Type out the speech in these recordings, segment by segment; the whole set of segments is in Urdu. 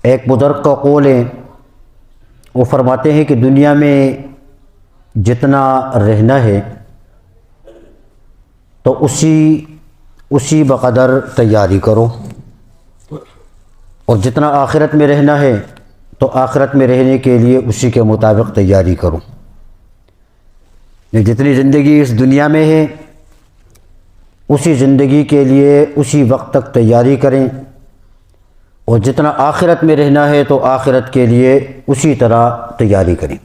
ایک بزرگ کا قول ہے، وہ فرماتے ہیں کہ دنیا میں جتنا رہنا ہے تو اسی بقدر تیاری کرو، اور جتنا آخرت میں رہنا ہے تو آخرت میں رہنے کے لیے اسی کے مطابق تیاری کرو۔ جتنی زندگی اس دنیا میں ہے اسی زندگی کے لیے اسی وقت تک تیاری کریں، اور جتنا آخرت میں رہنا ہے تو آخرت کے لیے اسی طرح تیاری کریں۔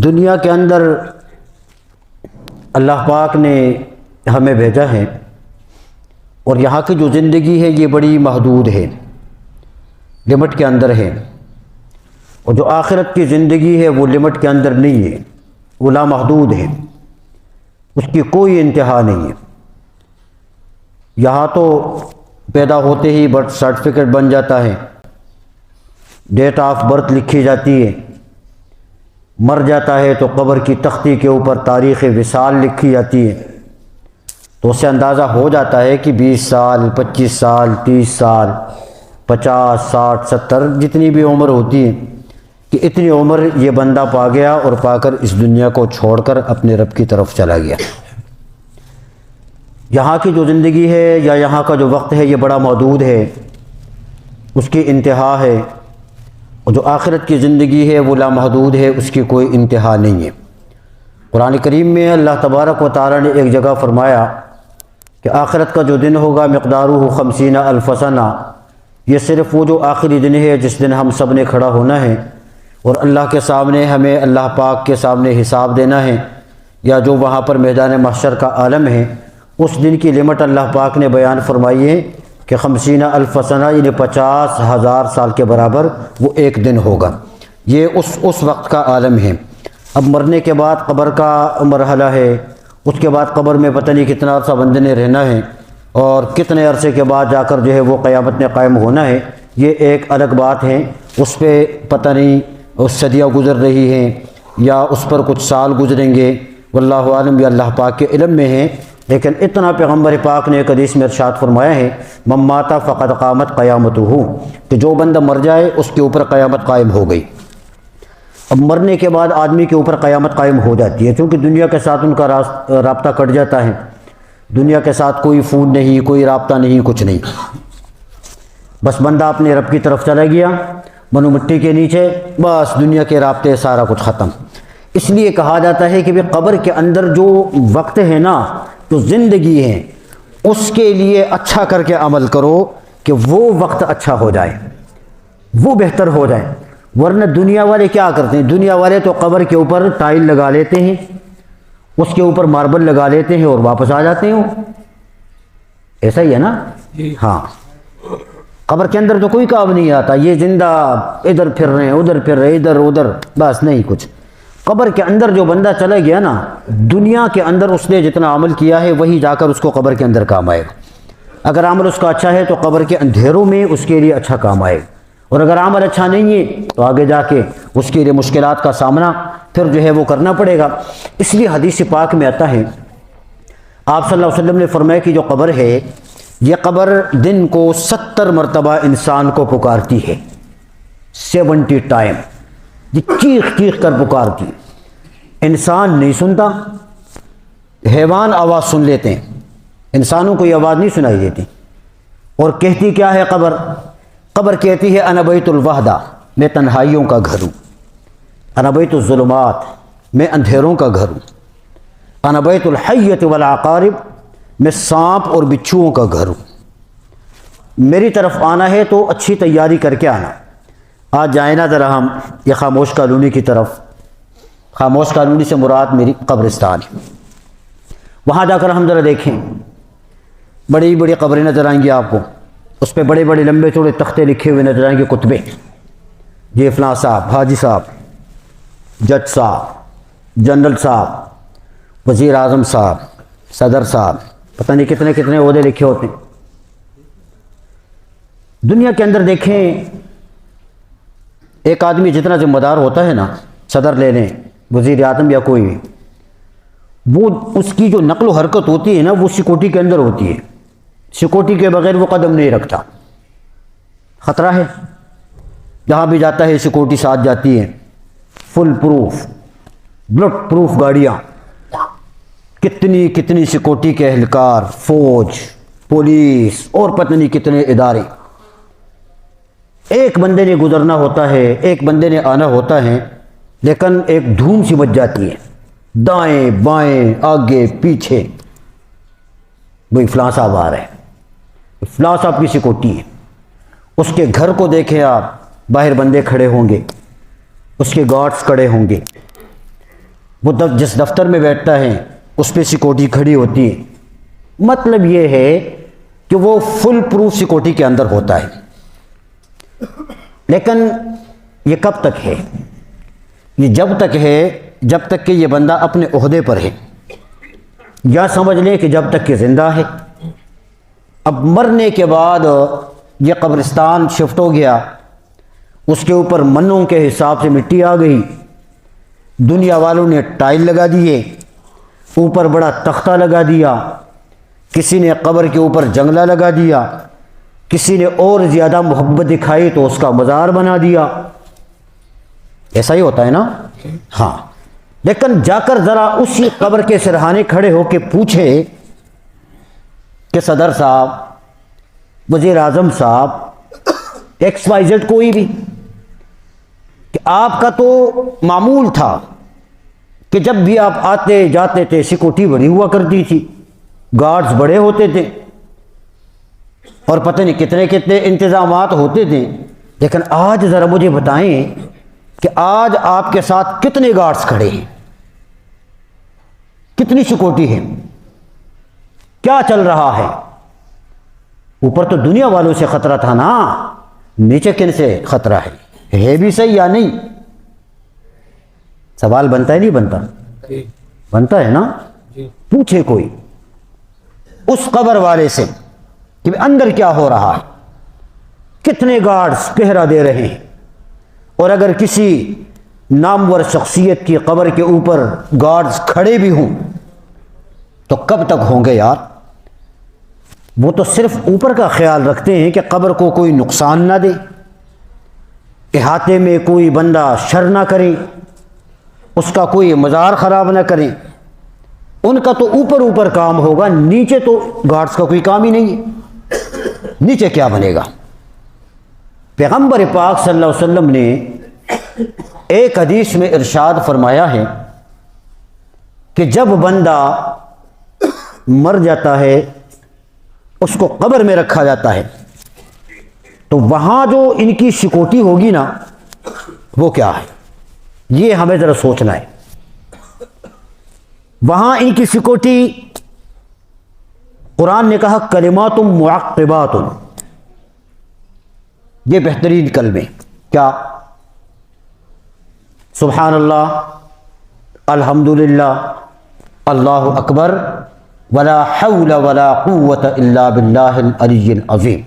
دنیا کے اندر اللہ پاک نے ہمیں بھیجا ہے، اور یہاں کی جو زندگی ہے یہ بڑی محدود ہے، لمٹ کے اندر ہے، اور جو آخرت کی زندگی ہے وہ لمٹ کے اندر نہیں ہے، وہ لامحدود ہے، اس کی کوئی انتہا نہیں ہے۔ یہاں تو پیدا ہوتے ہی برتھ سرٹیفکیٹ بن جاتا ہے، ڈیٹ آف برتھ لکھی جاتی ہے، مر جاتا ہے تو قبر کی تختی کے اوپر تاریخ وصال لکھی جاتی ہے، تو اس سے اندازہ ہو جاتا ہے کہ 20 سال 25 سال 30 سال 50 60 70 جتنی بھی عمر ہوتی ہے کہ اتنی عمر یہ بندہ پا گیا، اور پا کر اس دنیا کو چھوڑ کر اپنے رب کی طرف چلا گیا۔ یہاں کی جو زندگی ہے یا یہاں کا جو وقت ہے یہ بڑا محدود ہے، اس کی انتہا ہے، اور جو آخرت کی زندگی ہے وہ لامحدود ہے، اس کی کوئی انتہا نہیں ہے۔ قرآن کریم میں اللہ تبارک و تعالی نے ایک جگہ فرمایا کہ آخرت کا جو دن ہوگا مقدارہ 50,000 سنہ، یہ صرف وہ جو آخری دن ہے جس دن ہم سب نے کھڑا ہونا ہے اور اللہ کے سامنے ہمیں اللہ پاک کے سامنے حساب دینا ہے، یا جو وہاں پر میدان محشر کا عالم ہے، اس دن کی لمٹ اللہ پاک نے بیان فرمائی ہے کہ 50,000 سنہ، یعنی 50,000 سال کے برابر وہ ایک دن ہوگا۔ یہ اس وقت کا عالم ہے۔ اب مرنے کے بعد قبر کا مرحلہ ہے، اس کے بعد قبر میں پتہ نہیں کتنا عرصہ بندے نے رہنا ہے، اور کتنے عرصے کے بعد جا کر جو ہے وہ قیامت میں قائم ہونا ہے، یہ ایک الگ بات ہے۔ اس پہ پتہ نہیں اس صدیاں گزر رہی ہیں یا اس پر کچھ سال گزریں گے، واللہ عالم، یا اللہ پاک کے علم میں ہے۔ لیکن اتنا پیغمبر پاک نے ایک حدیث میں ارشاد فرمایا ہے، من مات فقد قامت قیامتہ، کہ جو بندہ مر جائے اس کے اوپر قیامت قائم ہو گئی۔ اب مرنے کے بعد آدمی کے اوپر قیامت قائم ہو جاتی ہے، کیونکہ دنیا کے ساتھ ان کا رابطہ کٹ جاتا ہے، دنیا کے ساتھ کوئی فون نہیں، کوئی رابطہ نہیں، کچھ نہیں، بس بندہ اپنے رب کی طرف چلا گیا، منو مٹی کے نیچے، بس دنیا کے رابطے سارا کچھ ختم۔ اس لیے کہا جاتا ہے کہ قبر کے اندر جو وقت ہے نا، جو زندگی ہے، اس کے لیے اچھا کر کے عمل کرو کہ وہ وقت اچھا ہو جائے، وہ بہتر ہو جائے۔ ورنہ دنیا والے کیا کرتے ہیں؟ دنیا والے تو قبر کے اوپر ٹائل لگا لیتے ہیں، اس کے اوپر ماربل لگا لیتے ہیں اور واپس آ جاتے ہیں۔ ایسا ہی ہے نا؟ ہاں، قبر کے اندر تو کوئی کام نہیں آتا، یہ زندہ ادھر پھر رہے ہیں، ادھر پھر رہے، ادھر ادھر، بس نہیں کچھ۔ قبر کے اندر جو بندہ چلا گیا نا، دنیا کے اندر اس نے جتنا عمل کیا ہے وہی جا کر اس کو قبر کے اندر کام آئے گا۔ اگر عمل اس کا اچھا ہے تو قبر کے اندھیروں میں اس کے لیے اچھا کام آئے گا، اور اگر عمل اچھا نہیں ہے تو آگے جا کے اس کے لیے مشکلات کا سامنا پھر جو ہے وہ کرنا پڑے گا۔ اس لیے حدیث پاک میں آتا ہے، آپ صلی اللہ علیہ وسلم نے فرمایا کہ جو قبر ہے، یہ قبر دن کو 70 مرتبہ انسان کو پکارتی ہے، 70 ٹائم، یہ چیخ چیخ کر پکارتی ہے۔ انسان نہیں سنتا، حیوان آواز سن لیتے ہیں، انسانوں کو یہ آواز نہیں سنائی دیتی۔ اور کہتی کیا ہے قبر؟ قبر کہتی ہے انا بیت الوحدہ، میں تنہائیوں کا گھر ہوں، انا بیت الظلمات، میں اندھیروں کا گھر ہوں، انا بیت الحیۃ والعقارب، میں سانپ اور بچھوؤں کا گھر ہوں۔ میری طرف آنا ہے تو اچھی تیاری کر کے آنا۔ آج جائیں نا ذرا ہم یہ خاموش کالونی کی طرف، خاموش کالونی سے مراد میری قبرستان ہے، وہاں جا کر ہم ذرا دیکھیں، بڑی بڑی قبریں نظر آئیں گی آپ کو، اس پہ بڑے بڑے لمبے چوڑے تختے لکھے ہوئے نظر آئیں گے، کتبے، یہ فلاں صاحب، حاجی صاحب، جج صاحب، جنرل صاحب، وزیر اعظم صاحب، صدر صاحب، پتہ نہیں کتنے کتنے عہدے لکھے ہوتے ہیں۔ دنیا کے اندر دیکھیں، ایک آدمی جتنا ذمہ دار ہوتا ہے نا، صدر لے لیں، وزیر اعظم یا کوئی بھی، وہ اس کی جو نقل و حرکت ہوتی ہے نا وہ سیکورٹی کے اندر ہوتی ہے، سیکورٹی کے بغیر وہ قدم نہیں رکھتا. خطرہ ہے. جہاں بھی جاتا ہے سیکورٹی ساتھ جاتی ہے. فل پروف بلٹ پروف گاڑیاں، کتنی کتنی سیکورٹی کے اہلکار، فوج، پولیس اور پتہ نہیں کتنے ادارے. ایک بندے نے گزرنا ہوتا ہے، ایک بندے نے آنا ہوتا ہے، لیکن ایک دھوم سی مچ جاتی ہے، دائیں بائیں آگے پیچھے. بھئی فلاں صاحب آ رہے ہیں، فلاں صاحب کی سیکورٹی ہے. اس کے گھر کو دیکھیں آپ، باہر بندے کھڑے ہوں گے، اس کے گارڈز کھڑے ہوں گے. وہ جس دفتر میں بیٹھتا ہے اس پہ سیکورٹی کھڑی ہوتی ہے. مطلب یہ ہے کہ وہ فل پروف سیکورٹی کے اندر ہوتا ہے. لیکن یہ کب تک ہے؟ یہ جب تک ہے جب تک کہ یہ بندہ اپنے عہدے پر ہے، یا سمجھ لے کہ جب تک کہ زندہ ہے. اب مرنے کے بعد یہ قبرستان شفٹ ہو گیا، اس کے اوپر منوں کے حساب سے مٹی آ گئی، دنیا والوں نے ٹائل لگا دیے، اوپر بڑا تختہ لگا دیا، کسی نے قبر کے اوپر جنگلہ لگا دیا، کسی نے اور زیادہ محبت دکھائی تو اس کا مزار بنا دیا. ایسا ہی ہوتا ہے نا؟ ہاں. لیکن جا کر ذرا اسی قبر کے سرہانے کھڑے ہو کے پوچھے کہ صدر صاحب، وزیر اعظم صاحب، ایکس وائی زیڈ کوئی بھی، کہ آپ کا تو معمول تھا کہ جب بھی آپ آتے جاتے تھے سیکورٹی بڑی ہوا کرتی تھی، گارڈز بڑے ہوتے تھے، اور پتہ نہیں کتنے کتنے انتظامات ہوتے تھے. لیکن آج ذرا مجھے بتائیں کہ آج آپ کے ساتھ کتنے گارڈز کھڑے ہیں، کتنی سیکورٹی ہے، کیا چل رہا ہے؟ اوپر تو دنیا والوں سے خطرہ تھا نا، نیچے کن سے خطرہ ہے بھی صحیح یا نہیں؟ سوال بنتا ہے نہیں بنتا؟ بنتا ہے نا. پوچھے کوئی اس قبر والے سے کہ اندر کیا ہو رہا ہے، کتنے گارڈز پہرا دے رہے ہیں. اور اگر کسی نامور شخصیت کی قبر کے اوپر گارڈز کھڑے بھی ہوں تو کب تک ہوں گے یار؟ وہ تو صرف اوپر کا خیال رکھتے ہیں کہ قبر کو کوئی نقصان نہ دے، احاطے میں کوئی بندہ شر نہ کرے، اس کا کوئی مزار خراب نہ کرے. ان کا تو اوپر اوپر کام ہوگا، نیچے تو گارڈز کا کوئی کام ہی نہیں ہے. نیچے کیا بنے گا؟ پیغمبر پاک صلی اللہ علیہ وسلم نے ایک حدیث میں ارشاد فرمایا ہے کہ جب بندہ مر جاتا ہے، اس کو قبر میں رکھا جاتا ہے، تو وہاں جو ان کی سیکورٹی ہوگی نا، وہ کیا ہے؟ یہ ہمیں ذرا سوچنا ہے. وہاں ان کی سیکورٹی، قرآن نے کہا کلمات معقبات، یہ بہترین کلمے. کیا؟ سبحان اللہ، الحمدللہ، اللہ اکبر، ولا حول ولا قوت الا باللہ العلی العظیم.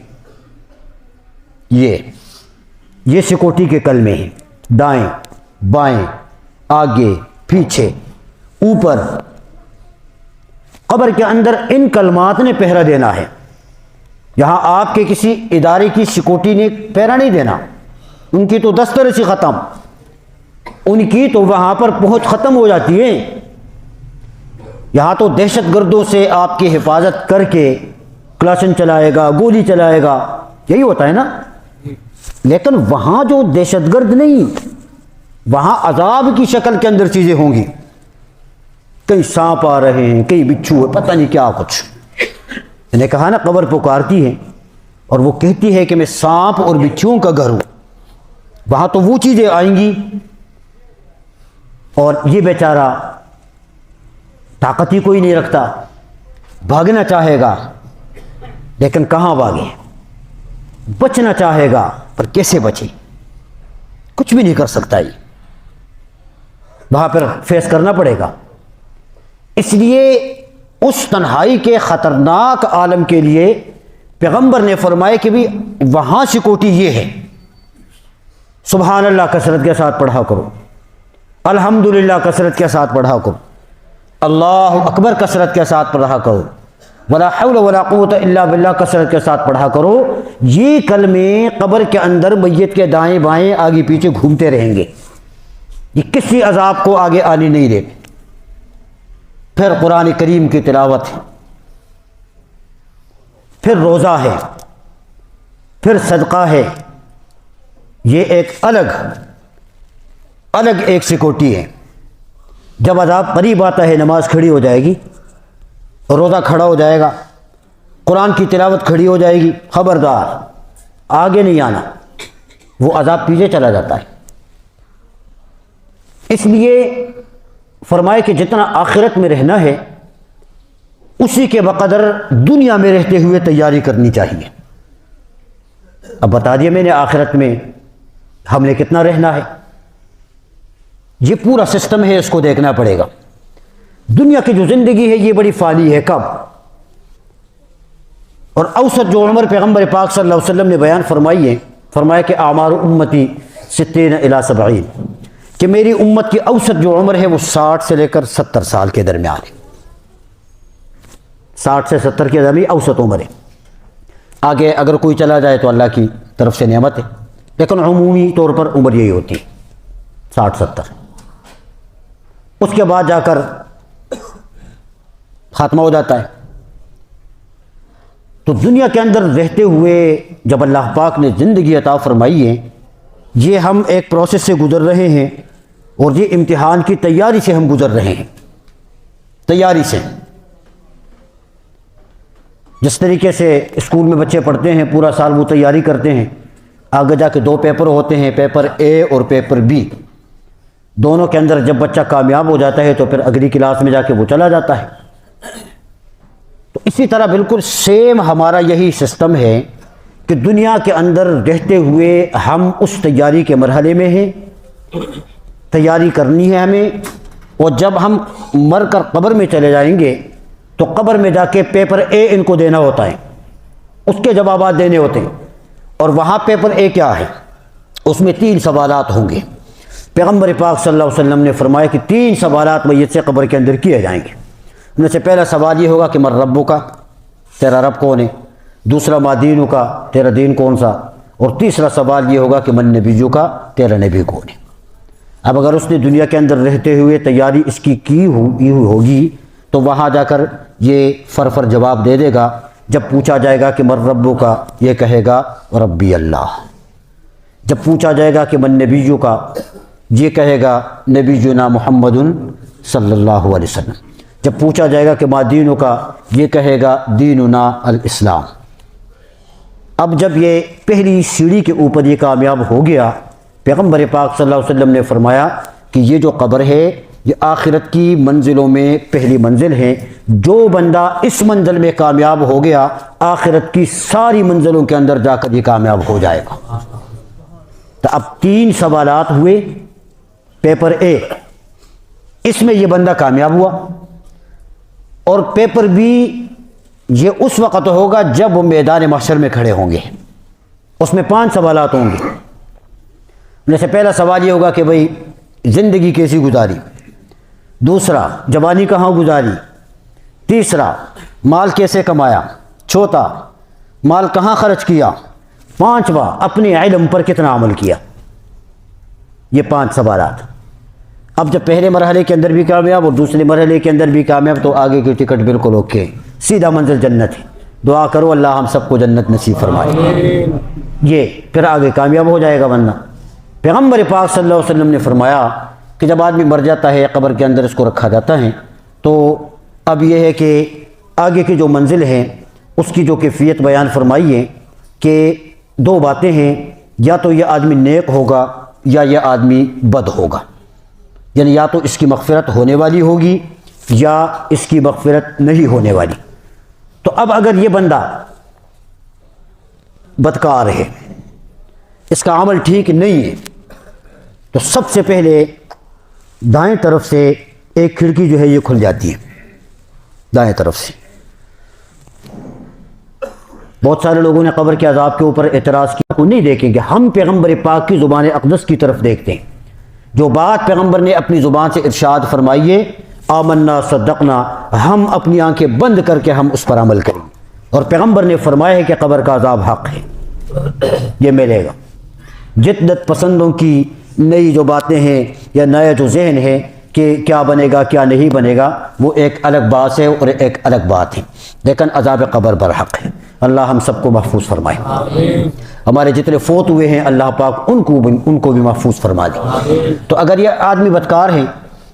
یہ سیکورٹی کے کلمے ہیں. دائیں بائیں آگے پیچھے اوپر، قبر کے اندر ان کلمات نے پہرا دینا ہے. یہاں آپ کے کسی ادارے کی سیکورٹی نے پہرا نہیں دینا، ان کی تو دسترسی سے ختم، ان کی تو وہاں پر پہنچ ختم ہو جاتی ہے. یہاں تو دہشت گردوں سے آپ کی حفاظت کر کے کلاشن چلائے گا، گولی چلائے گا، یہی ہوتا ہے نا. لیکن وہاں جو دہشت گرد نہیں، وہاں عذاب کی شکل کے اندر چیزیں ہوں گی. کئی سانپ آ رہے ہیں، کئی بچھو، پتہ نہیں کیا کچھ. میں نے کہا نا قبر پکارتی ہے اور وہ کہتی ہے کہ میں سانپ اور بچھوؤں کا گھر ہوں. وہاں تو وہ چیزیں آئیں گی اور یہ بیچارہ طاقت ہی کوئی نہیں رکھتا، بھاگنا چاہے گا لیکن کہاں بھاگے، بچنا چاہے گا پر کیسے بچے؟ کچھ بھی نہیں کر سکتا. یہ وہاں پر فیس کرنا پڑے گا. اس لیے اس تنہائی کے خطرناک عالم کے لیے پیغمبر نے فرمایا کہ بھی وہاں سیکورٹی یہ ہے. سبحان اللہ کثرت کے ساتھ پڑھا کرو، الحمدللہ کثرت کے ساتھ پڑھا کرو، اللہ اکبر کثرت کے ساتھ پڑھا کرو، ولا حول ولا قوت الا باللہ کثرت کے ساتھ پڑھا کرو۔ یہ کلمے قبر کے اندر میت کے دائیں بائیں آگے پیچھے گھومتے رہیں گے، یہ کسی عذاب کو آگے آنے نہیں دے۔ پھر قرآن کریم کی تلاوت ہے، پھر روزہ ہے، پھر صدقہ ہے۔ یہ ایک الگ ایک سیکورٹی ہے۔ جب عذاب قریب آتا ہے نماز کھڑی ہو جائے گی، روزہ کھڑا ہو جائے گا، قرآن کی تلاوت کھڑی ہو جائے گی، خبردار آگے نہیں آنا، وہ عذاب پیچھے چلا جاتا ہے۔ اس لیے فرمائے کہ جتنا آخرت میں رہنا ہے اسی کے بقدر دنیا میں رہتے ہوئے تیاری کرنی چاہیے۔ اب بتا دیا میں نے آخرت میں ہم نے کتنا رہنا ہے، یہ پورا سسٹم ہے، اس کو دیکھنا پڑے گا۔ دنیا کی جو زندگی ہے یہ بڑی فانی ہے، کب؟ اور اوسط جو عمر پیغمبر پاک صلی اللہ علیہ وسلم نے بیان فرمائی ہے، فرمایا کہ اعمار امتی 60 الی 70، کہ میری امت کی اوسط جو عمر ہے وہ 60 سے لے کر 70 سال کے درمیان ہے۔ 60 سے 70 کے درمیان اوسط عمر ہے۔ آگے اگر کوئی چلا جائے تو اللہ کی طرف سے نعمت ہے، لیکن عمومی طور پر عمر یہی ہوتی ہے 60-70۔ اس کے بعد جا کر خاتمہ ہو جاتا ہے۔ تو دنیا کے اندر رہتے ہوئے جب اللہ پاک نے زندگی عطا فرمائی ہے، یہ ہم ایک پروسیس سے گزر رہے ہیں، اور یہ امتحان کی تیاری سے ہم گزر رہے ہیں، تیاری سے۔ جس طریقے سے اسکول میں بچے پڑھتے ہیں، پورا سال وہ تیاری کرتے ہیں، آگے جا کے 2 پیپر ہوتے ہیں، پیپر اے اور پیپر بی، دونوں کے اندر جب بچہ کامیاب ہو جاتا ہے تو پھر اگلی کلاس میں جا کے وہ چلا جاتا ہے۔ تو اسی طرح بالکل سیم ہمارا یہی سسٹم ہے کہ دنیا کے اندر رہتے ہوئے ہم اس تیاری کے مرحلے میں ہیں، تیاری کرنی ہے ہمیں، اور جب ہم مر کر قبر میں چلے جائیں گے تو قبر میں جا کے پیپر اے ان کو دینا ہوتا ہے، اس کے جوابات دینے ہوتے ہیں۔ اور وہاں پیپر اے کیا ہے؟ اس میں 3 سوالات ہوں گے۔ پیغمبر پاک صلی اللہ علیہ وسلم نے فرمایا کہ 3 سوالات میت سے قبر کے اندر کیے جائیں گے۔ ان میں سے پہلا سوال یہ ہوگا کہ من ربو کا، تیرا رب کون ہے؟ دوسرا ما دینو کا، تیرا دین کون سا؟ اور تیسرا سوال یہ ہوگا کہ من نبیو کا، تیرا نبی کون ہے؟ اب اگر اس نے دنیا کے اندر رہتے ہوئے تیاری اس کی ہوگی تو وہاں جا کر یہ فر جواب دے دے گا۔ جب پوچھا جائے گا کہ من ربو کا، یہ کہے گا ربی اللہ۔ جب پوچھا جائے گا کہ من نبیو کا، یہ کہے گا نبینا محمد صلی اللہ علیہ وسلم۔ جب پوچھا جائے گا کہ ما دینو کا، یہ کہے گا دیننا الاسلام۔ اب جب یہ پہلی سیڑھی کے اوپر یہ کامیاب ہو گیا، پیغمبر پاک صلی اللہ علیہ وسلم نے فرمایا کہ یہ جو قبر ہے یہ آخرت کی منزلوں میں پہلی منزل ہے۔ جو بندہ اس منزل میں کامیاب ہو گیا، آخرت کی ساری منزلوں کے اندر جا کر یہ کامیاب ہو جائے گا۔ تو اب 3 سوالات ہوئے۔ پیپر اے، اس میں یہ بندہ کامیاب ہوا، اور پیپر بی یہ اس وقت ہوگا جب وہ میدان محشر میں کھڑے ہوں گے۔ اس میں 5 سوالات ہوں گے۔ جیسے پہلا سوال یہ ہوگا کہ بھئی زندگی کیسی گزاری، دوسرا جوانی کہاں گزاری، تیسرا مال کیسے کمایا، چوتھا مال کہاں خرچ کیا، پانچواں اپنے علم پر کتنا عمل کیا۔ یہ 5 سوالات۔ اب جب پہلے مرحلے کے اندر بھی کامیاب اور دوسرے مرحلے کے اندر بھی کامیاب تو آگے کی ٹکٹ بالکل اوکے، سیدھا منزل جنت ہے۔ دعا کرو اللہ ہم سب کو جنت نصیب فرمائے۔ یہ پھر آگے کامیاب ہو جائے گا بندہ۔ پیغمبر پاک صلی اللہ علیہ وسلم نے فرمایا کہ جب آدمی مر جاتا ہے قبر کے اندر اس کو رکھا جاتا ہے تو اب یہ ہے کہ آگے کی جو منزل ہے اس کی جو کیفیت بیان فرمائی ہے کہ 2 باتیں ہیں، یا تو یہ آدمی نیک ہوگا یا یہ آدمی بد ہوگا، یعنی یا تو اس کی مغفرت ہونے والی ہوگی یا اس کی مغفرت نہیں ہونے والی۔ تو اب اگر یہ بندہ بدکار ہے، اس کا عمل ٹھیک نہیں ہے، تو سب سے پہلے دائیں طرف سے ایک کھڑکی جو ہے یہ کھل جاتی ہے، دائیں طرف سے۔ بہت سارے لوگوں نے قبر کے عذاب کے اوپر اعتراض کیا، کو نہیں دیکھیں گے، ہم پیغمبر پاک کی زبان اقدس کی طرف دیکھتے ہیں۔ جو بات پیغمبر نے اپنی زبان سے ارشاد فرمائی ہے، آمنا صدقنا، ہم اپنی آنکھیں بند کر کے ہم اس پر عمل کریں. اور پیغمبر نے فرمایا ہے کہ قبر کا عذاب حق ہے، یہ ملے گا. جدت پسندوں کی نئی جو باتیں ہیں یا نیا جو ذہن ہے کہ کیا بنے گا کیا نہیں بنے گا، وہ ایک الگ بات ہے اور ایک الگ بات ہے، لیکن عذاب قبر برحق ہے. اللہ ہم سب کو محفوظ فرمائے. ہمارے جتنے فوت ہوئے ہیں اللہ پاک ان کو بھی محفوظ فرما دے. تو اگر یہ آدمی بدکار ہیں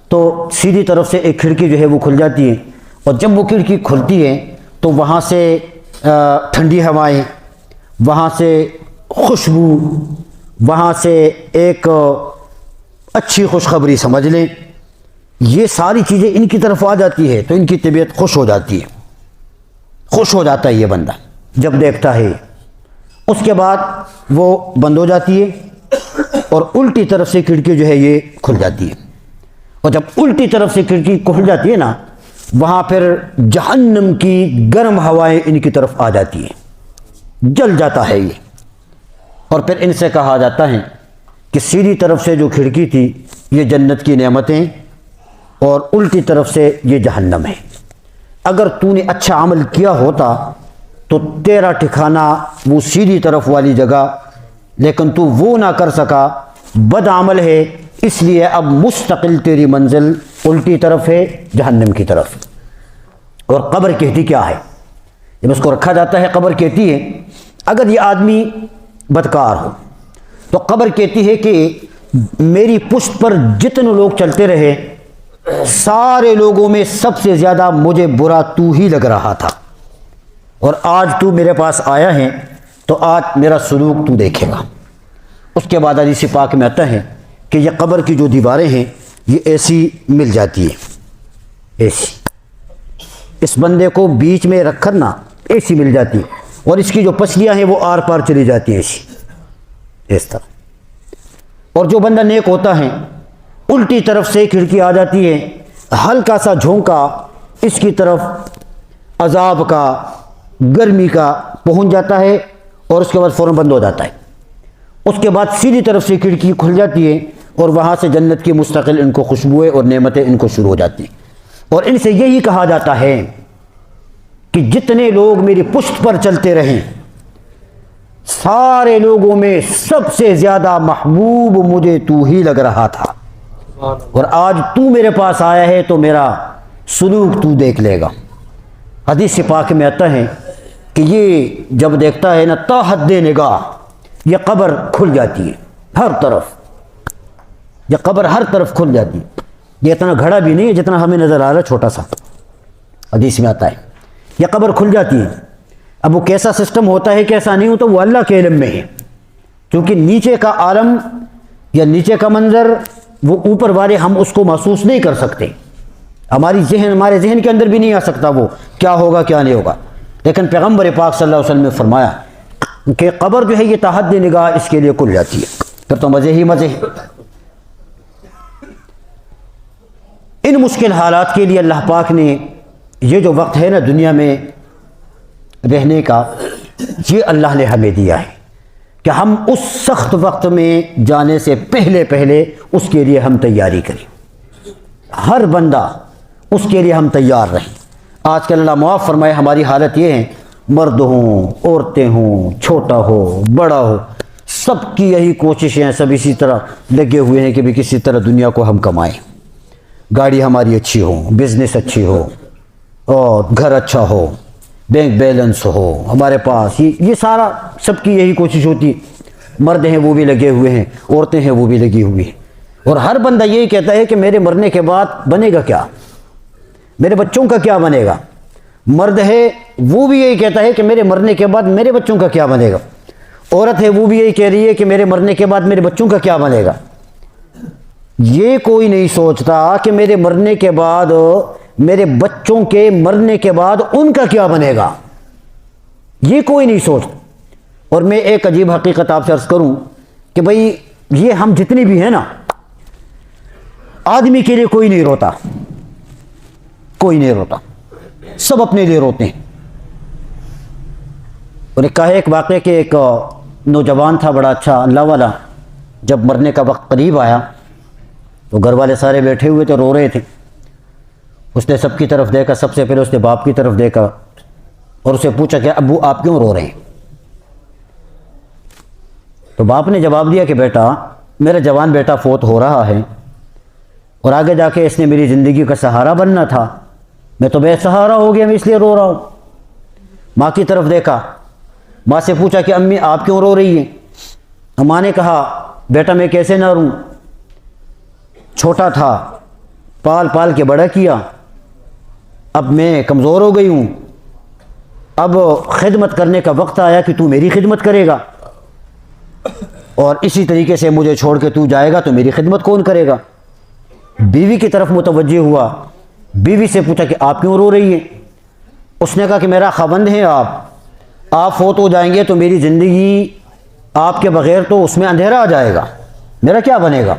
تو سیدھی طرف سے ایک کھڑکی جو ہے وہ کھل جاتی ہے، اور جب وہ کھڑکی کھلتی ہے تو وہاں سے ٹھنڈی ہوائیں، وہاں سے خوشبو، وہاں سے ایک اچھی خوشخبری سمجھ لیں، یہ ساری چیزیں ان کی طرف آ جاتی ہے تو ان کی طبیعت خوش ہو جاتی ہے، خوش ہو جاتا ہے یہ بندہ جب دیکھتا ہے. اس کے بعد وہ بند ہو جاتی ہے اور الٹی طرف سے کھڑکی جو ہے یہ کھل جاتی ہے. اور جب الٹی طرف سے کھڑکی کھل جاتی ہے نا، وہاں پھر جہنم کی گرم ہوائیں ان کی طرف آ جاتی ہیں، جل جاتا ہے یہ. اور پھر ان سے کہا جاتا ہے کہ سیدھی طرف سے جو کھڑکی تھی یہ جنت کی نعمتیں اور الٹی طرف سے یہ جہنم ہے. اگر تو نے اچھا عمل کیا ہوتا تو تیرا ٹھکانہ وہ سیدھی طرف والی جگہ، لیکن تو وہ نہ کر سکا، بد عمل ہے، اس لیے اب مستقل تیری منزل الٹی طرف ہے، جہنم کی طرف. اور قبر کہتی کیا ہے جب اس کو رکھا جاتا ہے؟ قبر کہتی ہے اگر یہ آدمی بدکار ہو تو قبر کہتی ہے کہ میری پشت پر جتنے لوگ چلتے رہے، سارے لوگوں میں سب سے زیادہ مجھے برا تو ہی لگ رہا تھا، اور آج تو میرے پاس آیا ہے تو آج میرا سلوک تو دیکھے گا. اس کے بعد حدیث پاک میں آتا ہے کہ یہ قبر کی جو دیواریں ہیں یہ ایسی مل جاتی ہے، ایسی اس بندے کو بیچ میں رکھ کر نا ایسی مل جاتی ہے، اور اس کی جو پسلیاں ہیں وہ آر پار چلی جاتی ہیں ایسی، اس طرح. اور جو بندہ نیک ہوتا ہے الٹی طرف سے کھڑکی آ جاتی ہے، ہلکا سا جھونکا اس کی طرف عذاب کا، گرمی کا پہنچ جاتا ہے، اور اس کے بعد فوراً بند ہو جاتا ہے. اس کے بعد سیدھی طرف سے کھڑکی کھل جاتی ہے اور وہاں سے جنت کی مستقل ان کو خوشبوئیں اور نعمتیں ان کو شروع ہو جاتی ہیں. اور ان سے یہی کہا جاتا ہے کہ جتنے لوگ میری پشت پر چلتے رہیں، سارے لوگوں میں سب سے زیادہ محبوب مجھے تو ہی لگ رہا تھا، اور آج تو میرے پاس آیا ہے تو میرا سلوک تو دیکھ لے گا. حدیث پاک میں آتا ہے کہ یہ جب دیکھتا ہے نا تا حد نگاہ یہ قبر کھل جاتی ہے ہر طرف، یہ قبر ہر طرف کھل جاتی ہے. یہ اتنا گھڑا بھی نہیں ہے جتنا ہمیں نظر آ رہا ہے، چھوٹا سا. حدیث میں آتا ہے یہ قبر کھل جاتی ہے. اب وہ کیسا سسٹم ہوتا ہے کیسا نہیں ہوتا وہ اللہ کے علم میں ہے، کیونکہ نیچے کا عالم یا نیچے کا منظر وہ اوپر والے ہم اس کو محسوس نہیں کر سکتے، ہمارے ذہن کے اندر بھی نہیں آ سکتا وہ کیا ہوگا کیا نہیں ہوگا. لیکن پیغمبر پاک صلی اللہ علیہ وسلم نے فرمایا کہ قبر جو ہے یہ تحد نگاہ اس کے لیے کھل جاتی ہے، پھر تو مزے ہی مزے ہیں. ان مشکل حالات کے لیے اللہ پاک نے یہ جو وقت ہے نا دنیا میں رہنے کا، یہ اللہ نے ہمیں دیا ہے کہ ہم اس سخت وقت میں جانے سے پہلے اس کے لیے ہم تیاری کریں. ہر بندہ اس کے لیے ہم تیار رہیں. آج کل اللہ معاف فرمائے ہماری حالت یہ ہے، مرد ہوں، عورتیں ہوں، چھوٹا ہو بڑا ہو، سب کی یہی کوششیں ہیں، سب اسی طرح لگے ہوئے ہیں کہ بھی کسی طرح دنیا کو ہم کمائیں، گاڑی ہماری اچھی ہو، بزنس اچھی ہو، اور گھر اچھا ہو، بینک بیلنس ہو ہمارے پاس، یہ سارا سب کی یہی کوشش ہوتی ہے. مرد ہیں وہ بھی لگے ہوئے ہیں، عورتیں ہیں وہ بھی لگی ہوئی ہیں، اور ہر بندہ یہی کہتا ہے کہ میرے مرنے کے بعد بنے گا کیا، میرے بچوں کا کیا بنے گا. مرد ہے وہ بھی یہی کہتا ہے کہ میرے مرنے کے بعد میرے بچوں کا کیا بنے گا. عورت ہے وہ بھی یہی کہہ رہی ہے کہ میرے مرنے کے بعد میرے بچوں کا کیا بنے گا. یہ کوئی نہیں سوچتا کہ میرے مرنے کے بعد میرے بچوں کے مرنے کے بعد ان کا کیا بنے گا، یہ کوئی نہیں سوچتا. اور میں ایک عجیب حقیقت آپ سے عرض کروں کہ بھئی یہ ہم جتنے بھی ہیں نا، آدمی کے لیے کوئی نہیں روتا، کوئی نہیں روتا، سب اپنے لیے روتے ہیں. اور ایک واقعہ کہ ایک نوجوان تھا بڑا اچھا اللہ والا، جب مرنے کا وقت قریب آیا تو گھر والے سارے بیٹھے ہوئے تھے، رو رہے تھے. اس نے سب کی طرف دیکھا، سب سے پہلے اس نے باپ کی طرف دیکھا اور اسے پوچھا کہ ابو آپ کیوں رو رہے ہیں؟ تو باپ نے جواب دیا کہ بیٹا میرا جوان بیٹا فوت ہو رہا ہے اور آگے جا کے اس نے میری زندگی کا سہارا بننا تھا، میں تو بے سہارا ہو گیا، میں اس لیے رو رہا ہوں۔ ماں کی طرف دیکھا، ماں سے پوچھا کہ امی آپ کیوں رو رہی ہیں؟ ماں نے کہا بیٹا میں کیسے نہ روں، چھوٹا تھا پال پال کے بڑا کیا، اب میں کمزور ہو گئی ہوں، اب خدمت کرنے کا وقت آیا کہ تو میری خدمت کرے گا، اور اسی طریقے سے مجھے چھوڑ کے تو جائے گا تو میری خدمت کون کرے گا؟ بیوی کی طرف متوجہ ہوا، بیوی سے پوچھا کہ آپ کیوں رو رہی ہیں؟ اس نے کہا کہ میرا خاوند ہے آپ فوت ہو جائیں گے تو میری زندگی آپ کے بغیر تو اس میں اندھیرا آ جائے گا، میرا کیا بنے گا؟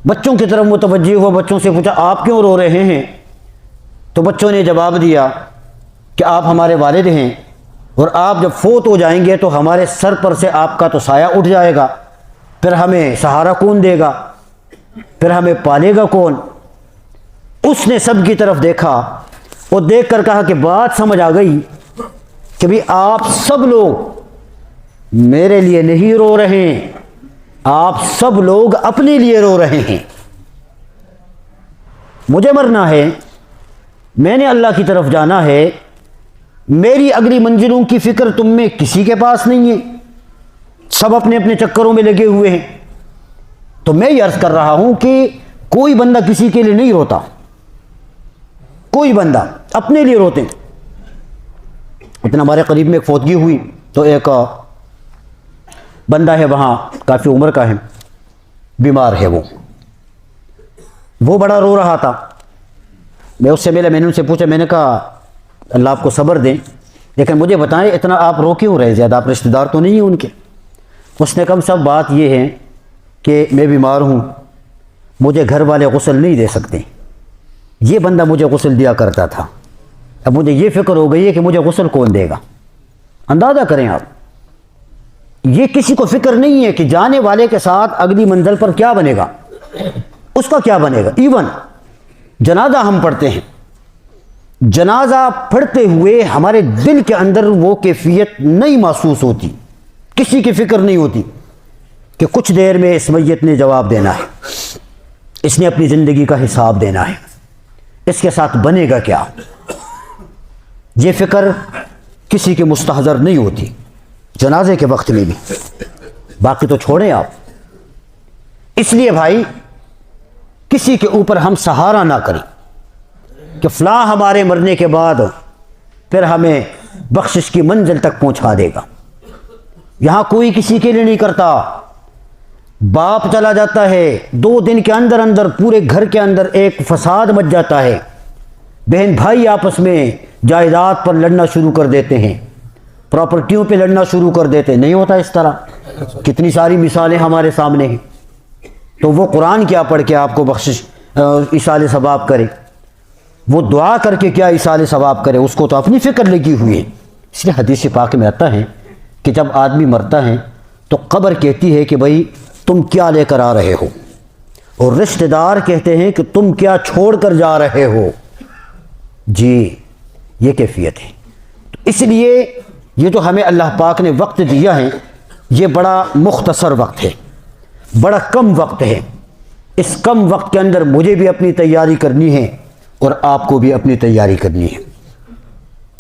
بچوں کی طرف متوجہ ہوا، بچوں سے پوچھا آپ کیوں رو رہے ہیں؟ تو بچوں نے جواب دیا کہ آپ ہمارے والد ہیں اور آپ جب فوت ہو جائیں گے تو ہمارے سر پر سے آپ کا تو سایہ اٹھ جائے گا، پھر ہمیں سہارا کون دے گا، پھر ہمیں پالے گا کون؟ اس نے سب کی طرف دیکھا اور دیکھ کر کہا کہ بات سمجھ آ گئی کہ بھی آپ سب لوگ میرے لیے نہیں رو رہے ہیں، آپ سب لوگ اپنے لیے رو رہے ہیں، مجھے مرنا ہے، میں نے اللہ کی طرف جانا ہے، میری اگلی منزلوں کی فکر تم میں کسی کے پاس نہیں ہے، سب اپنے اپنے چکروں میں لگے ہوئے ہیں۔ تو میں یہ عرض کر رہا ہوں کہ کوئی بندہ کسی کے لیے نہیں روتا، کوئی بندہ اپنے لیے روتے ہیں۔ اتنا ہمارے قریب میں ایک فوتگی ہوئی تو ایک بندہ ہے وہاں، کافی عمر کا ہے، بیمار ہے، وہ بڑا رو رہا تھا۔ میں اس سے ملا، میں نے ان سے پوچھا، میں نے کہا اللہ آپ کو صبر دیں، لیکن مجھے بتائیں اتنا آپ رو کیوں رہے؟ زیادہ آپ رشتہ دار تو نہیں ہیں ان کے؟ اس نے کہا سب بات یہ ہے کہ میں بیمار ہوں، مجھے گھر والے غسل نہیں دے سکتے، یہ بندہ مجھے غسل دیا کرتا تھا، اب مجھے یہ فکر ہو گئی ہے کہ مجھے غسل کون دے گا۔ اندازہ کریں آپ، یہ کسی کو فکر نہیں ہے کہ جانے والے کے ساتھ اگلی منزل پر کیا بنے گا، اس کا کیا بنے گا۔ ایون جنازہ ہم پڑھتے ہیں، جنازہ پڑھتے ہوئے ہمارے دل کے اندر وہ کیفیت نہیں محسوس ہوتی، کسی کی فکر نہیں ہوتی کہ کچھ دیر میں اس میت نے جواب دینا ہے، اس نے اپنی زندگی کا حساب دینا ہے، اس کے ساتھ بنے گا کیا، یہ فکر کسی کے مستحضر نہیں ہوتی جنازے کے وقت میں بھی، باقی تو چھوڑیں آپ۔ اس لیے بھائی کسی کے اوپر ہم سہارا نہ کریں کہ فلاں ہمارے مرنے کے بعد پھر ہمیں بخشش کی منزل تک پہنچا دے گا۔ یہاں کوئی کسی کے لیے نہیں کرتا، باپ چلا جاتا ہے 2 دن کے اندر اندر پورے گھر کے اندر ایک فساد مچ جاتا ہے، بہن بھائی آپس میں جائیداد پر لڑنا شروع کر دیتے ہیں، پراپرٹیوں پہ لڑنا شروع کر دیتے ہیں، نہیں ہوتا اس طرح، کتنی ساری مثالیں ہمارے سامنے ہیں۔ تو وہ قرآن کیا پڑھ کے آپ کو بخشش ایصال ثواب کرے، وہ دعا کر کے کیا ایصال ثواب کرے، اس کو تو اپنی فکر لگی ہوئی ہے۔ اس لیے حدیث پاک میں آتا ہے کہ جب آدمی مرتا ہے تو قبر کہتی ہے کہ بھائی تم کیا لے کر آ رہے ہو، اور رشتہ دار کہتے ہیں کہ تم کیا چھوڑ کر جا رہے ہو۔ جی یہ کیفیت ہے۔ تو اس لیے یہ جو ہمیں اللہ پاک نے وقت دیا ہے یہ بڑا مختصر وقت ہے، بڑا کم وقت ہے، اس کم وقت کے اندر مجھے بھی اپنی تیاری کرنی ہے اور آپ کو بھی اپنی تیاری کرنی ہے۔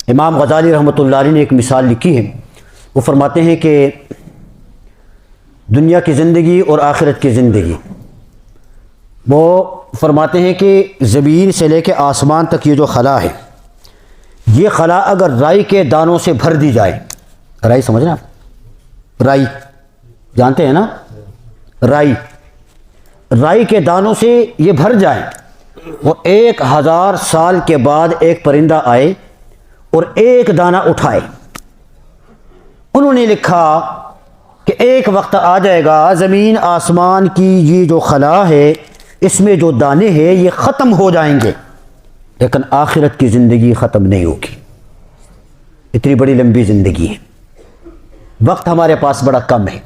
امام غزالی رحمۃ اللہ علیہ نے ایک مثال لکھی ہے، وہ فرماتے ہیں کہ دنیا کی زندگی اور آخرت کی زندگی، وہ فرماتے ہیں کہ زمین سے لے کے آسمان تک یہ جو خلا ہے، یہ خلا اگر رائی کے دانوں سے بھر دی جائے، رائی سمجھنا آپ، رائی جانتے ہیں نا، رائی کے دانوں سے یہ بھر جائیں اور 1000 سال کے بعد ایک پرندہ آئے اور ایک دانہ اٹھائے، انہوں نے لکھا کہ ایک وقت آ جائے گا زمین آسمان کی یہ جو خلا ہے اس میں جو دانے ہیں یہ ختم ہو جائیں گے، لیکن آخرت کی زندگی ختم نہیں ہوگی۔ اتنی بڑی لمبی زندگی ہے، وقت ہمارے پاس بڑا کم ہے۔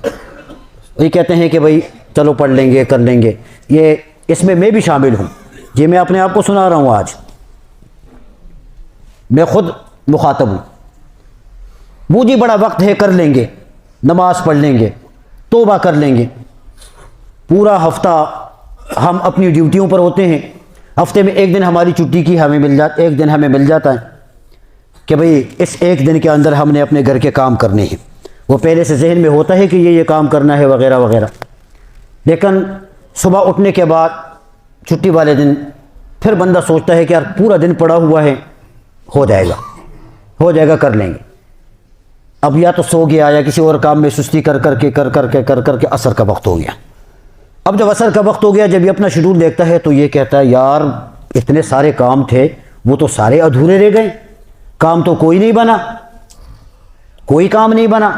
یہ کہتے ہیں کہ بھائی چلو پڑھ لیں گے، کر لیں گے، یہ اس میں بھی شامل ہوں، یہ میں اپنے آپ کو سنا رہا ہوں، آج میں خود مخاطب ہوں۔ وہ جی بڑا وقت ہے، کر لیں گے، نماز پڑھ لیں گے، توبہ کر لیں گے۔ پورا ہفتہ ہم اپنی ڈیوٹیوں پر ہوتے ہیں، ہفتے میں ایک دن ہماری چھٹی کی ایک دن ہمیں مل جاتا ہے کہ بھئی اس ایک دن کے اندر ہم نے اپنے گھر کے کام کرنے ہیں۔ وہ پہلے سے ذہن میں ہوتا ہے کہ یہ کام کرنا ہے وغیرہ وغیرہ، لیکن صبح اٹھنے کے بعد چھٹی والے دن پھر بندہ سوچتا ہے کہ یار پورا دن پڑا ہوا ہے، ہو جائے گا کر لیں گے۔ اب یا تو سو گیا یا کسی اور کام میں سستی کر کر کے عصر کا وقت ہو گیا۔ اب جب عصر کا وقت ہو گیا، جب یہ اپنا شیڈول دیکھتا ہے تو یہ کہتا ہے یار اتنے سارے کام تھے، وہ تو سارے ادھورے رہ گئے، کام تو کوئی نہیں بنا، کوئی کام نہیں بنا۔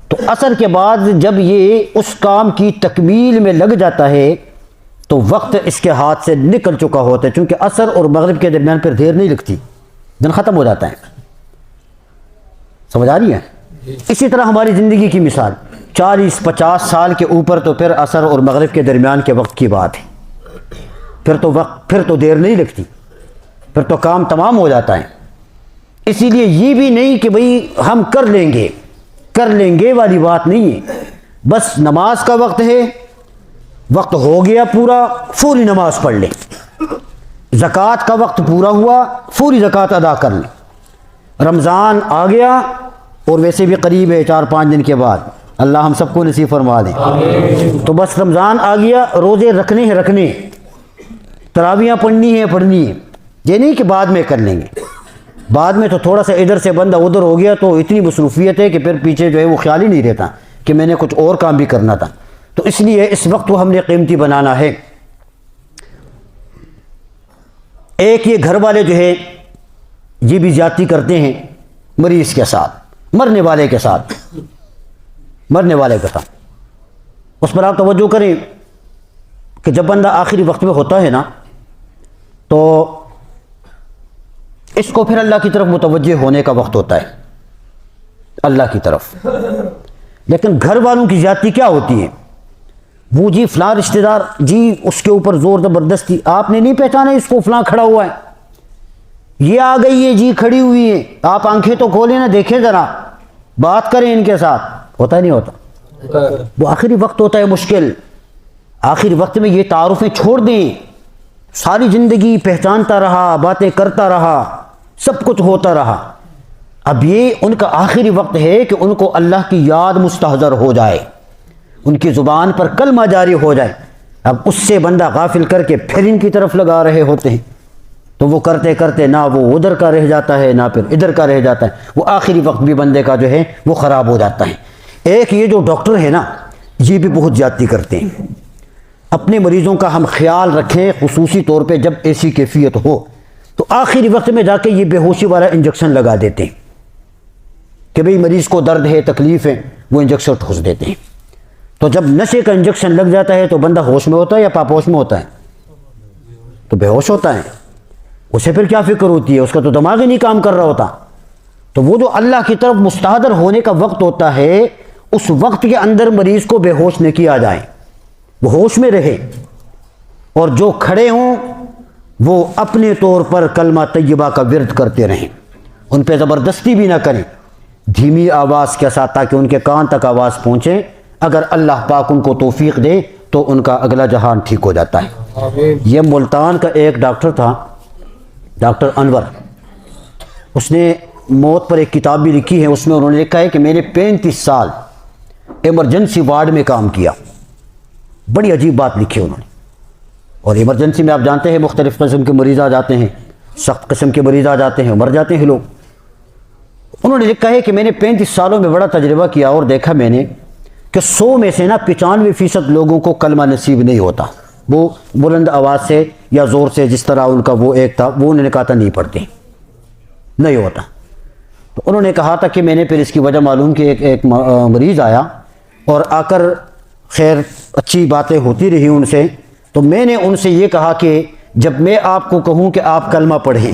تو عصر کے بعد جب یہ اس کام کی تکمیل میں لگ جاتا ہے تو وقت اس کے ہاتھ سے نکل چکا ہوتا ہے، چونکہ عصر اور مغرب کے درمیان پھر دیر نہیں لگتی، دن ختم ہو جاتا ہے۔ سمجھ آ رہی ہے؟ اسی طرح ہماری زندگی کی مثال 40-50 سال کے اوپر تو پھر عصر اور مغرب کے درمیان کے وقت کی بات ہے، پھر تو دیر نہیں لگتی، پھر تو کام تمام ہو جاتا ہے۔ اسی لیے یہ بھی نہیں کہ بھئی ہم کر لیں گے والی بات نہیں ہے، بس نماز کا وقت ہے، وقت ہو گیا پورا، فوری نماز پڑھ لیں۔ زکوٰۃ کا وقت پورا ہوا، فوری زکوٰۃ ادا کر لیں۔ رمضان آ گیا اور ویسے بھی قریب ہے، 4-5 دن کے بعد، اللہ ہم سب کو نصیب فرما دیں۔ تو بس رمضان آ گیا، روزے رکھنے، تراویحاں پڑھنی ہے، یہ نہیں کہ بعد میں کر لیں گے۔ بعد میں تو تھوڑا سا ادھر سے بندہ ادھر ہو گیا تو اتنی مصروفیت ہے کہ پھر پیچھے جو ہے وہ خیال ہی نہیں رہتا کہ میں نے کچھ اور کام بھی کرنا تھا۔ تو اس لیے اس وقت کو ہم نے قیمتی بنانا ہے۔ ایک یہ گھر والے جو ہے یہ بھی زیادتی کرتے ہیں مریض کے ساتھ، مرنے والے کے ساتھ، اس پر آپ توجہ کریں کہ جب بندہ آخری وقت میں ہوتا ہے نا تو اس کو پھر اللہ کی طرف متوجہ ہونے کا وقت ہوتا ہے، اللہ کی طرف۔ لیکن گھر والوں کی زیادتی کیا ہوتی ہے؟ وہ جی فلاں رشتہ دار جی اس کے اوپر زور زبردستی، آپ نے نہیں پہچانا اس کو، فلاں کھڑا ہوا ہے، یہ آ گئی ہے جی کھڑی ہوئی ہے، آپ آنکھیں تو کھولیں نا، دیکھیں ذرا، بات کریں ان کے ساتھ۔ ہوتا ہے نہیں ہوتا؟ وہ آخری وقت ہوتا ہے مشکل، آخری وقت میں یہ تعارفیں چھوڑ دیں۔ ساری زندگی پہچانتا رہا، باتیں کرتا رہا، سب کچھ ہوتا رہا، اب یہ ان کا آخری وقت ہے کہ ان کو اللہ کی یاد مستحضر ہو جائے، ان کی زبان پر کلمہ جاری ہو جائے۔ اب اس سے بندہ غافل کر کے پھر ان کی طرف لگا رہے ہوتے ہیں، تو وہ کرتے کرتے نہ وہ ادھر کا رہ جاتا ہے نہ پھر ادھر کا رہ جاتا ہے، وہ آخری وقت بھی بندے کا جو ہے وہ خراب ہو جاتا ہے۔ ایک یہ جو ڈاکٹر ہے نا یہ بھی بہت زیادتی کرتے ہیں۔ اپنے مریضوں کا ہم خیال رکھیں، خصوصی طور پہ جب ایسی کیفیت ہو تو آخری وقت میں جا کے یہ بے ہوشی والا انجیکشن لگا دیتے ہیں کہ بھئی مریض کو درد ہے، تکلیف ہے، وہ انجیکشن ٹھوس دیتے ہیں۔ تو جب نشے کا انجیکشن لگ جاتا ہے تو بندہ ہوش میں ہوتا ہے یا پاپوش میں ہوتا ہے؟ تو بے ہوش ہوتا ہے، اسے پھر کیا فکر ہوتی ہے، اس کا تو دماغ ہی نہیں کام کر رہا ہوتا۔ تو وہ جو اللہ کی طرف مستحضر ہونے کا وقت ہوتا ہے، اس وقت کے اندر مریض کو بے ہوش نہ کیا جائے، وہ ہوش میں رہے، اور جو کھڑے ہوں وہ اپنے طور پر کلمہ طیبہ کا ورد کرتے رہیں، ان پہ زبردستی بھی نہ کریں، دھیمی آواز کے ساتھ، تاکہ ان کے کان تک آواز پہنچے۔ اگر اللہ پاک ان کو توفیق دے تو ان کا اگلا جہان ٹھیک ہو جاتا ہے۔ یہ ملتان کا ایک ڈاکٹر تھا، ڈاکٹر انور، اس نے موت پر ایک کتاب بھی لکھی ہے، اس میں انہوں نے لکھا ہے کہ میں نے 35 سال ایمرجنسی وارڈ میں کام کیا۔ بڑی عجیب بات لکھی انہوں نے، اور ایمرجنسی میں آپ جانتے ہیں مختلف قسم کے مریض آ جاتے ہیں، سخت قسم کے مریض آ جاتے ہیں، مر جاتے ہیں لوگ۔ انہوں نے لکھا ہے کہ میں نے 35 سالوں میں بڑا تجربہ کیا اور دیکھا میں نے کہ 100 میں سے 95% لوگوں کو کلمہ نصیب نہیں ہوتا، وہ بلند آواز سے یا زور سے، جس طرح ان کا وہ ایک تھا، وہ انہوں نے کہا تھا نہیں پڑھتے، نہیں ہوتا۔ تو انہوں نے کہا تھا کہ میں نے پھر اس کی وجہ معلوم کی، ایک مریض آیا اور آ کر خیر اچھی باتیں ہوتی رہی ان سے، تو میں نے ان سے یہ کہا کہ جب میں آپ کو کہوں کہ آپ کلمہ پڑھیں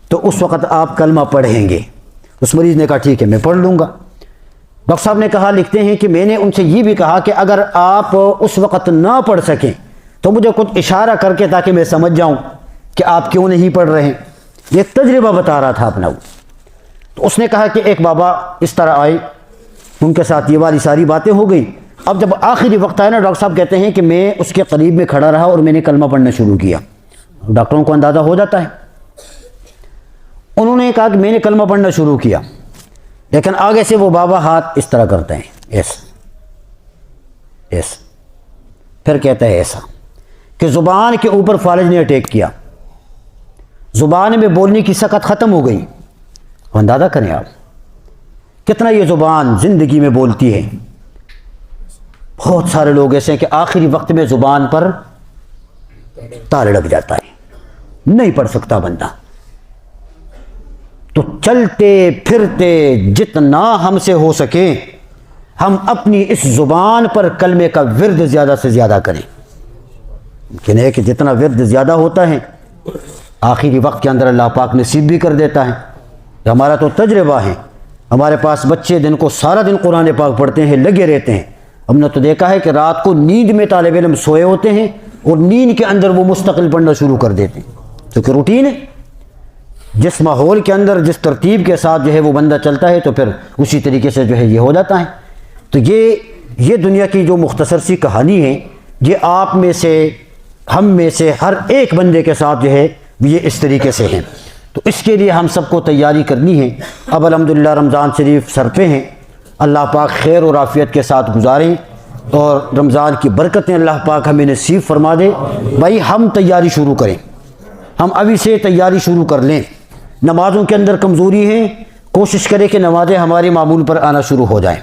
تو اس وقت آپ کلمہ پڑھیں گے؟ اس مریض نے کہا ٹھیک ہے میں پڑھ لوں گا۔ ڈاکٹر صاحب نے کہا، لکھتے ہیں کہ میں نے ان سے یہ بھی کہا کہ اگر آپ اس وقت نہ پڑھ سکیں تو مجھے کچھ اشارہ کر کے تاکہ میں سمجھ جاؤں کہ آپ کیوں نہیں پڑھ رہے ہیں؟ یہ تجربہ بتا رہا تھا اپنا وہ۔ تو اس نے کہا کہ ایک بابا اس طرح آئے، ان کے ساتھ یہ والی ساری باتیں ہو گئی۔ اب جب آخری وقت آیا نا، ڈاکٹر صاحب کہتے ہیں کہ میں اس کے قریب میں کھڑا رہا اور میں نے کلمہ پڑھنا شروع کیا۔ ڈاکٹروں کو اندازہ ہو جاتا ہے۔ انہوں نے کہا کہ میں نے کلمہ پڑھنا شروع کیا، لیکن آگے سے وہ بابا ہاتھ اس طرح کرتے ہیں، ایسا ایسا، پھر کہتا ہے ایسا، کہ زبان کے اوپر فالج نے اٹیک کیا، زبان میں بولنے کی سکت ختم ہو گئی۔ اندازہ کریں آپ کتنا یہ زبان زندگی میں بولتی ہے۔ بہت سارے لوگ ایسے ہیں کہ آخری وقت میں زبان پر تالے لگ جاتا ہے، نہیں پڑھ سکتا بندہ۔ تو چلتے پھرتے جتنا ہم سے ہو سکے ہم اپنی اس زبان پر کلمے کا ورد زیادہ سے زیادہ کریں۔ ممکن ہے کہ جتنا ورد زیادہ ہوتا ہے آخری وقت کے اندر اللہ پاک نصیب بھی کر دیتا ہے۔ ہمارا تو تجربہ ہے، ہمارے پاس بچے دن کو سارا دن قرآن پاک پڑھتے ہیں، لگے رہتے ہیں۔ ہم نے تو دیکھا ہے کہ رات کو نیند میں طالب علم سوئے ہوتے ہیں اور نیند کے اندر وہ مستقل پڑھنا شروع کر دیتے ہیں، کیونکہ روٹین ہے۔ جس ماحول کے اندر جس ترتیب کے ساتھ جو ہے وہ بندہ چلتا ہے تو پھر اسی طریقے سے جو ہے یہ ہو جاتا ہے۔ تو یہ دنیا کی جو مختصر سی کہانی ہے، یہ آپ میں سے، ہم میں سے ہر ایک بندے کے ساتھ جو ہے یہ اس طریقے سے ہے۔ تو اس کے لیے ہم سب کو تیاری کرنی ہے۔ اب الحمدللہ رمضان شریف سر پہ ہیں، اللہ پاک خیر اور عافیت کے ساتھ گزاریں اور رمضان کی برکتیں اللہ پاک ہمیں نصیب فرما دے۔ بھائی ہم تیاری شروع کریں، ہم ابھی سے تیاری شروع کر لیں۔ نمازوں کے اندر کمزوری ہے، کوشش کریں کہ نمازیں ہمارے معمول پر آنا شروع ہو جائیں۔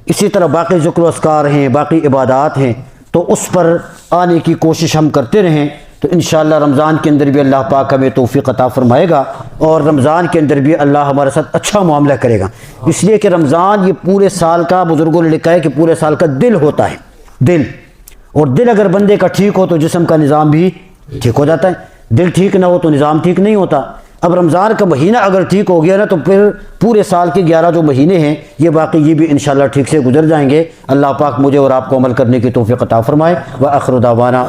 اسی طرح باقی ذکر و اذکار ہیں، باقی عبادات ہیں، تو اس پر آنے کی کوشش ہم کرتے رہیں، تو انشاءاللہ رمضان کے اندر بھی اللہ پاک ہمیں توفیق عطا فرمائے گا اور رمضان کے اندر بھی اللہ ہمارے ساتھ اچھا معاملہ کرے گا۔ اس لیے کہ رمضان یہ پورے سال کا، بزرگوں نے لکھا ہے کہ پورے سال کا دل ہوتا ہے، دل، اور دل اگر بندے کا ٹھیک ہو تو جسم کا نظام بھی ٹھیک ہو جاتا ہے۔ دل ٹھیک نہ ہو تو نظام ٹھیک نہیں ہوتا۔ اب رمضان کا مہینہ اگر ٹھیک ہو گیا نا تو پھر پورے سال کے 11 جو مہینے ہیں یہ باقی یہ بھی انشاءاللہ ٹھیک سے گزر جائیں گے۔ اللہ پاک مجھے اور آپ کو عمل کرنے کی توفیق عطا فرمائے۔ وآخر دعوانا